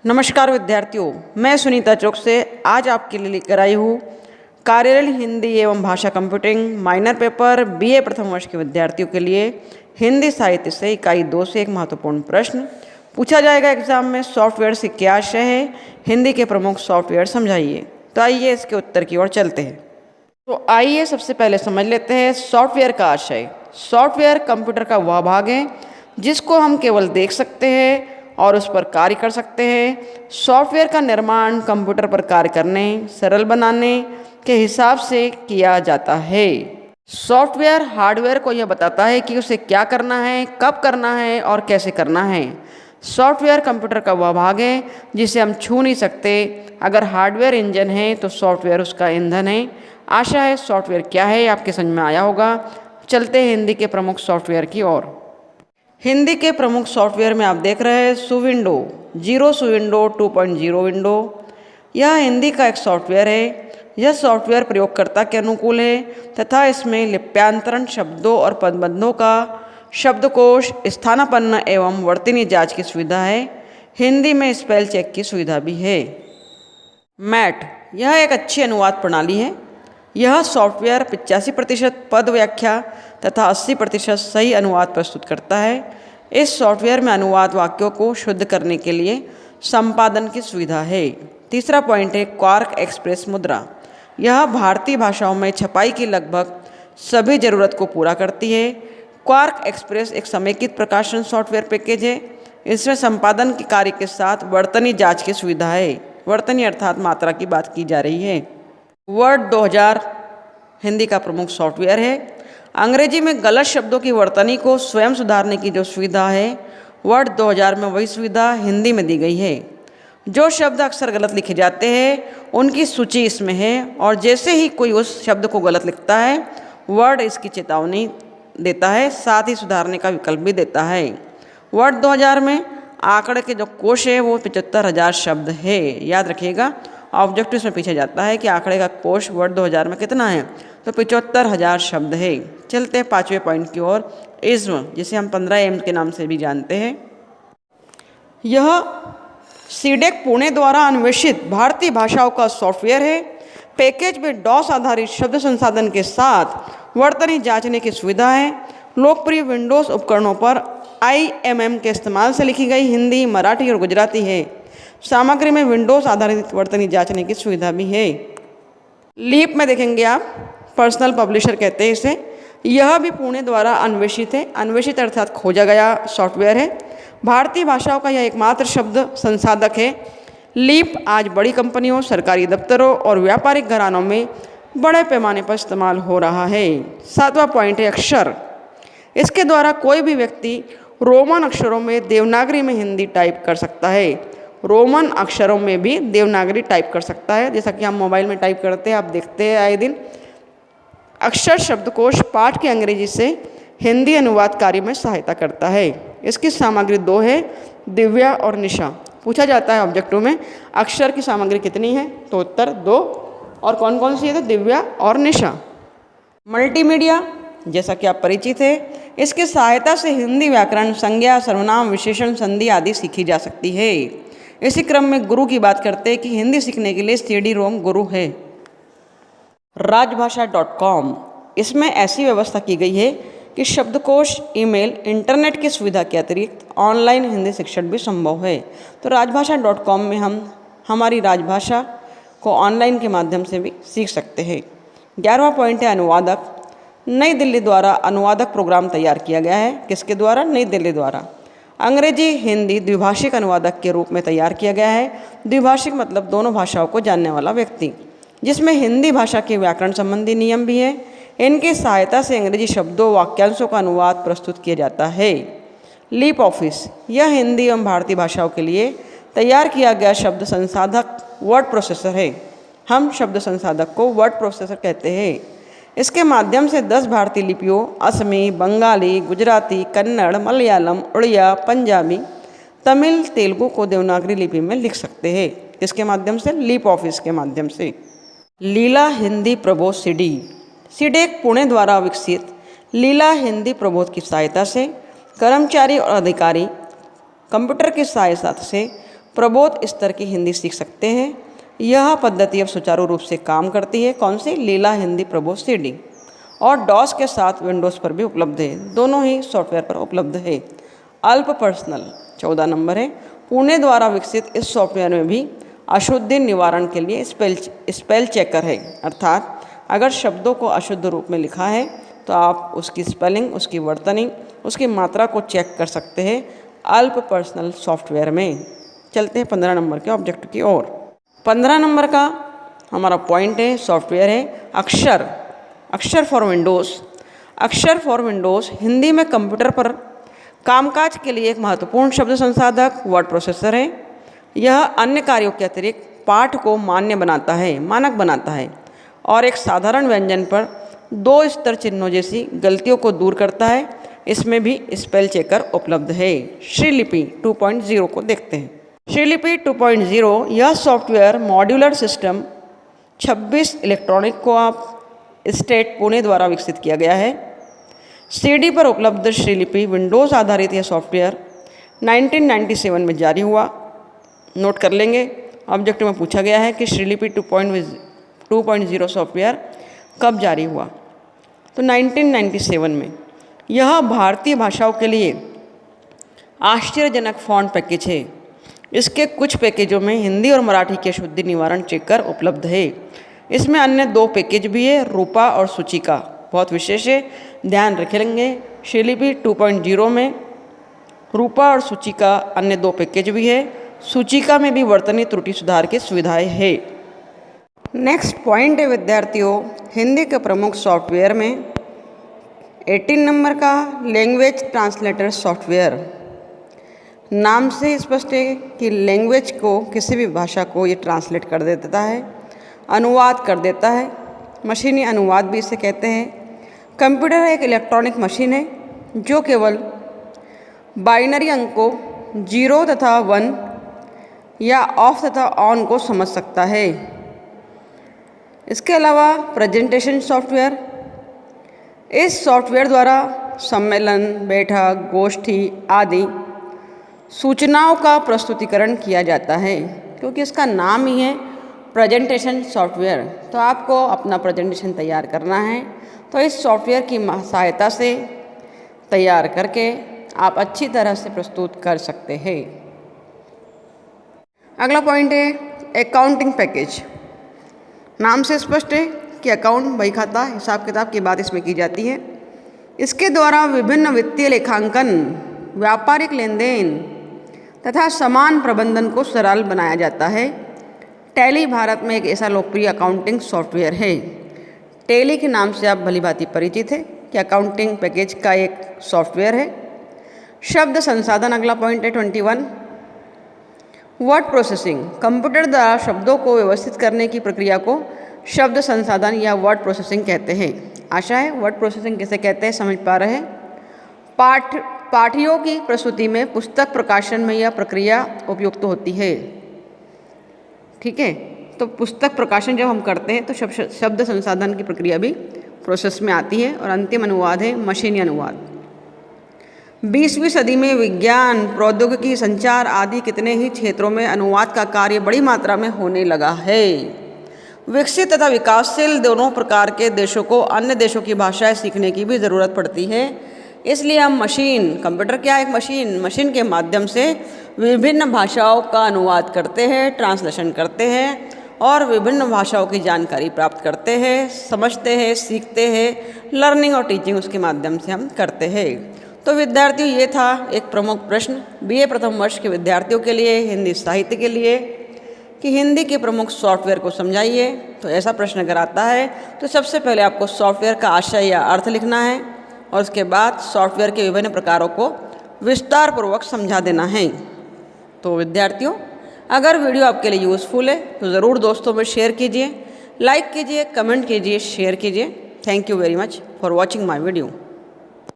नमस्कार विद्यार्थियों, मैं सुनीता चौक से आज आपके लिए लेकर आई हूँ कार्यालय हिंदी एवं भाषा कंप्यूटिंग माइनर पेपर बीए प्रथम वर्ष के विद्यार्थियों के लिए हिंदी साहित्य से इकाई 2 से एक महत्वपूर्ण प्रश्न पूछा जाएगा एग्जाम में। सॉफ्टवेयर से क्या आशय है, हिंदी के प्रमुख सॉफ्टवेयर समझाइए। तो आइए इसके उत्तर की ओर चलते हैं। तो आइए सबसे पहले समझ लेते हैं सॉफ्टवेयर का आशय। सॉफ्टवेयर कंप्यूटर का वह भाग है जिसको हम केवल देख सकते हैं और उस पर कार्य कर सकते हैं। सॉफ्टवेयर का निर्माण कंप्यूटर पर कार्य करने, सरल बनाने के हिसाब से किया जाता है। सॉफ्टवेयर हार्डवेयर को यह बताता है कि उसे क्या करना है, कब करना है और कैसे करना है। सॉफ्टवेयर कंप्यूटर का वह भाग है जिसे हम छू नहीं सकते। अगर हार्डवेयर इंजन है तो सॉफ्टवेयर उसका ईंधन है। आशा है सॉफ्टवेयर क्या है आपके समझ में आया होगा। चलते हैं हिंदी के प्रमुख सॉफ्टवेयर की ओर। हिंदी के प्रमुख सॉफ्टवेयर में आप देख रहे हैं सुविंडो, 0 सुविंडो 2.0 विंडो। यह हिंदी का एक सॉफ्टवेयर है। यह सॉफ्टवेयर प्रयोगकर्ता के अनुकूल है तथा इसमें लिप्यांतरण शब्दों और पदबंधों का शब्दकोश, स्थानापन्न एवं वर्तनी जांच की सुविधा है। हिंदी में स्पेल चेक की सुविधा भी है। मैट यह एक अच्छी अनुवाद प्रणाली है। यह सॉफ्टवेयर 85% पद व्याख्या तथा 80% सही अनुवाद प्रस्तुत करता है। इस सॉफ्टवेयर में अनुवाद वाक्यों को शुद्ध करने के लिए संपादन की सुविधा है। तीसरा पॉइंट है क्वार्क एक्सप्रेस मुद्रा। यह भारतीय भाषाओं में छपाई की लगभग सभी ज़रूरत को पूरा करती है। क्वार्क एक्सप्रेस एक समेकित प्रकाशन सॉफ्टवेयर पैकेज है। इसमें संपादन के कार्य के साथ वर्तनी जाँच की सुविधा है। वर्तनी अर्थात मात्रा की बात की जा रही है। वर्ड 2000 हिंदी का प्रमुख सॉफ्टवेयर है। अंग्रेजी में गलत शब्दों की वर्तनी को स्वयं सुधारने की जो सुविधा है, वर्ड 2000 में वही सुविधा हिंदी में दी गई है। जो शब्द अक्सर गलत लिखे जाते हैं उनकी सूची इसमें है और जैसे ही कोई उस शब्द को गलत लिखता है वर्ड इसकी चेतावनी देता है, साथ ही सुधारने का विकल्प भी देता है। वर्ड 2000 में आंकड़े के जो कोश है वो 75,000 शब्द है। याद रखिएगा, ऑब्जेक्टिव में पूछा जाता है कि आंकड़े का कोश वर्ड 2000 में कितना है, तो 75,000 शब्द है। चलते हैं 5वें पॉइंट की ओर। इज्म, जिसे हम 15M के नाम से भी जानते हैं। यह सीडेक पुणे द्वारा अन्वेषित भारतीय भाषाओं का सॉफ्टवेयर है। पैकेज में डॉस आधारित शब्द संसाधन के साथ वर्तनी जांचने की सुविधा है। लोकप्रिय विंडोज़ उपकरणों पर IMM के इस्तेमाल से लिखी गई हिंदी, मराठी और गुजराती है। सामग्री में विंडोज़ आधारित वर्तनी जांचने की सुविधा भी है। लीप में देखेंगे आप, पर्सनल पब्लिशर कहते हैं इसे। यह भी पुणे द्वारा अन्वेषित है। अन्वेषित अर्थात खोजा गया सॉफ्टवेयर है। भारतीय भाषाओं का यह एकमात्र शब्द संसाधक है। लीप आज बड़ी कंपनियों, सरकारी दफ्तरों और व्यापारिक घरानों में बड़े पैमाने पर इस्तेमाल हो रहा है। 7वां पॉइंट है अक्षर। इसके द्वारा कोई भी व्यक्ति रोमन अक्षरों में देवनागरी में हिंदी टाइप कर सकता है। रोमन अक्षरों में भी देवनागरी टाइप कर सकता है, जैसा कि हम मोबाइल में टाइप करते हैं, आप देखते हैं आए दिन। अक्षर शब्दकोश पाठ के अंग्रेजी से हिंदी अनुवाद कार्य में सहायता करता है। इसकी सामग्री 2 है, दिव्या और निशा। पूछा जाता है ऑब्जेक्टिव में अक्षर की सामग्री कितनी है, तो उत्तर 2। और कौन कौन सी है, तो दिव्या और निशा। मल्टीमीडिया, जैसा कि आप परिचित है, इसकी सहायता से हिंदी व्याकरण, संज्ञा, सर्वनाम, विशेषण, संधि आदि सीखी जा सकती है। इसी क्रम में गुरु की बात करते हैं कि हिंदी सीखने के लिए CD-ROM गुरु है। राजभाषा.com, इसमें ऐसी व्यवस्था की गई है कि शब्दकोश, ईमेल, इंटरनेट की सुविधा के अतिरिक्त ऑनलाइन हिंदी शिक्षण भी संभव है। तो राजभाषा.com में हम हमारी राजभाषा को ऑनलाइन के माध्यम से भी सीख सकते हैं। 11वां पॉइंट है अनुवादक। नई दिल्ली द्वारा अनुवादक प्रोग्राम तैयार किया गया है। किसके द्वारा? नई दिल्ली द्वारा। अंग्रेजी हिंदी द्विभाषिक अनुवादक के रूप में तैयार किया गया है। द्विभाषिक मतलब दोनों भाषाओं को जानने वाला व्यक्ति, जिसमें हिंदी भाषा के व्याकरण संबंधी नियम भी है। इनकी सहायता से अंग्रेजी शब्दों, वाक्यांशों का अनुवाद प्रस्तुत किया जाता है। लीप ऑफिस, यह हिंदी एवं भारतीय भाषाओं के लिए तैयार किया गया शब्द संसाधक वर्ड प्रोसेसर है। हम शब्द संसाधक को वर्ड प्रोसेसर कहते हैं। इसके माध्यम से 10 भारतीय लिपियों असमी, बंगाली, गुजराती, कन्नड़, मलयालम, उड़िया, पंजाबी, तमिल, तेलुगु को देवनागरी लिपि में लिख सकते हैं। इसके माध्यम से? लीप ऑफिस के माध्यम से। लीला हिंदी प्रबोध CD, सीडेक पुणे द्वारा विकसित लीला हिंदी प्रबोध की सहायता से कर्मचारी और अधिकारी कंप्यूटर की सहायता से प्रबोध स्तर की हिंदी सीख सकते हैं। यह पद्धति अब सुचारू रूप से काम करती है। कौन सी? लीला हिंदी प्रबोध CD, और डॉस के साथ विंडोज़ पर भी उपलब्ध है, दोनों ही सॉफ्टवेयर पर उपलब्ध है। अल्प पर्सनल 14 नंबर है। पुणे द्वारा विकसित इस सॉफ्टवेयर में भी अशुद्धि निवारण के लिए स्पेल चेकर है, अर्थात अगर शब्दों को अशुद्ध रूप में लिखा है तो आप उसकी स्पेलिंग, उसकी वर्तनी, उसकी मात्रा को चेक कर सकते हैं अल्प पर्सनल सॉफ्टवेयर में। चलते हैं 15 नंबर के ऑब्जेक्ट की ओर। 15 नंबर का हमारा पॉइंट है, सॉफ्टवेयर है अक्षर। अक्षर फॉर विंडोज़। अक्षर फॉर विंडोज़ हिंदी में कंप्यूटर पर कामकाज के लिए एक महत्वपूर्ण शब्द संसाधक वर्ड प्रोसेसर है। यह अन्य कार्यों के अतिरिक्त पाठ को मान्य बनाता है, मानक बनाता है, और एक साधारण व्यंजन पर 2 स्तर चिन्हों जैसी गलतियों को दूर करता है। इसमें भी स्पेल चेकर उपलब्ध है। श्रीलिपि 2.0 को देखते हैं। श्रीलिपि 2.0 यह software modular system 26 electronic co-op state Pune द्वारा विकसित किया गया है। CD पर उपलब्ध श्रीलिपि विंडोज़ आधारित यह सॉफ्टवेयर 1997 में जारी हुआ। नोट कर लेंगे, ऑब्जेक्ट में पूछा गया है कि श्रीलिपि 2.0 सॉफ्टवेयर कब जारी हुआ, तो 1997 में। यह भारतीय भाषाओं के लिए आश्चर्यजनक फॉन्ट पैकेज है। इसके कुछ पैकेजों में हिंदी और मराठी के शुद्धि निवारण चेकर उपलब्ध है। इसमें अन्य 2 पैकेज भी है, रूपा और सूचिका, बहुत विशेष है, ध्यान रखेंगे। श्रीलिपि 2.0 में रूपा और सूचिका अन्य 2 पैकेज भी है। सूचिका में भी वर्तनी त्रुटि सुधार की सुविधाएं है। नेक्स्ट पॉइंट है विद्यार्थियों, हिंदी के प्रमुख सॉफ्टवेयर में 18 नंबर का लैंग्वेज ट्रांसलेटर सॉफ्टवेयर। नाम से स्पष्ट है कि लैंग्वेज को, किसी भी भाषा को ये ट्रांसलेट कर देता है, अनुवाद कर देता है। मशीनी अनुवाद भी इसे कहते हैं। कंप्यूटर एक इलेक्ट्रॉनिक मशीन है जो केवल बाइनरी अंकों 0 तथा 1 या ऑफ तथा ऑन को समझ सकता है। इसके अलावा प्रेजेंटेशन सॉफ्टवेयर, इस सॉफ्टवेयर द्वारा सम्मेलन, बैठक, गोष्ठी आदि सूचनाओं का प्रस्तुतिकरण किया जाता है। क्योंकि इसका नाम ही है प्रेजेंटेशन सॉफ्टवेयर, तो आपको अपना प्रेजेंटेशन तैयार करना है तो इस सॉफ्टवेयर की सहायता से तैयार करके आप अच्छी तरह से प्रस्तुत कर सकते हैं। अगला पॉइंट है अकाउंटिंग पैकेज। नाम से स्पष्ट है कि अकाउंट, बही खाता, हिसाब किताब की बात इसमें की जाती है। इसके द्वारा विभिन्न वित्तीय लेखांकन, व्यापारिक लेन देन तथा समान प्रबंधन को सरल बनाया जाता है। टैली भारत में एक ऐसा लोकप्रिय अकाउंटिंग सॉफ्टवेयर है। टैली के नाम से आप भली भांति परिचित है कि अकाउंटिंग पैकेज का एक सॉफ्टवेयर है। शब्द संसाधन, अगला पॉइंट है 21। वर्ड प्रोसेसिंग, कंप्यूटर द्वारा शब्दों को व्यवस्थित करने की प्रक्रिया को शब्द संसाधन या वर्ड प्रोसेसिंग कहते हैं। आशा है वर्ड प्रोसेसिंग किसे कहते हैं समझ पा रहे हैं। पाठियों की प्रस्तुति में पुस्तक प्रकाशन में यह प्रक्रिया उपयुक्त होती है। ठीक है, तो पुस्तक प्रकाशन जब हम करते हैं तो शब्द संसाधन की प्रक्रिया भी प्रोसेस में आती है। और अंतिम अनुवाद है मशीनी अनुवाद। 20वीं सदी में विज्ञान, प्रौद्योगिकी, संचार आदि कितने ही क्षेत्रों में अनुवाद का कार्य बड़ी मात्रा में होने लगा है। विकसित तथा विकासशील दोनों प्रकार के देशों को अन्य देशों की भाषाएं सीखने की भी ज़रूरत पड़ती है। इसलिए हम मशीन, कंप्यूटर क्या है, एक मशीन के माध्यम से विभिन्न भाषाओं का अनुवाद करते हैं, ट्रांसलेशन करते हैं और विभिन्न भाषाओं की जानकारी प्राप्त करते हैं, समझते हैं, सीखते हैं। लर्निंग और टीचिंग उसके माध्यम से हम करते हैं। तो विद्यार्थियों, ये था एक प्रमुख प्रश्न BA प्रथम वर्ष के विद्यार्थियों के लिए, हिंदी साहित्य के लिए, कि हिंदी के प्रमुख सॉफ्टवेयर को समझाइए। तो ऐसा प्रश्न अगर आता है तो सबसे पहले आपको सॉफ्टवेयर का आशय या अर्थ लिखना है और उसके बाद सॉफ्टवेयर के विभिन्न प्रकारों को विस्तार पूर्वक समझा देना है। तो विद्यार्थियों, अगर वीडियो आपके लिए यूज़फुल है तो ज़रूर दोस्तों में शेयर कीजिए, लाइक कीजिए, कमेंट कीजिए, शेयर कीजिए। Thank you very much for watching my video.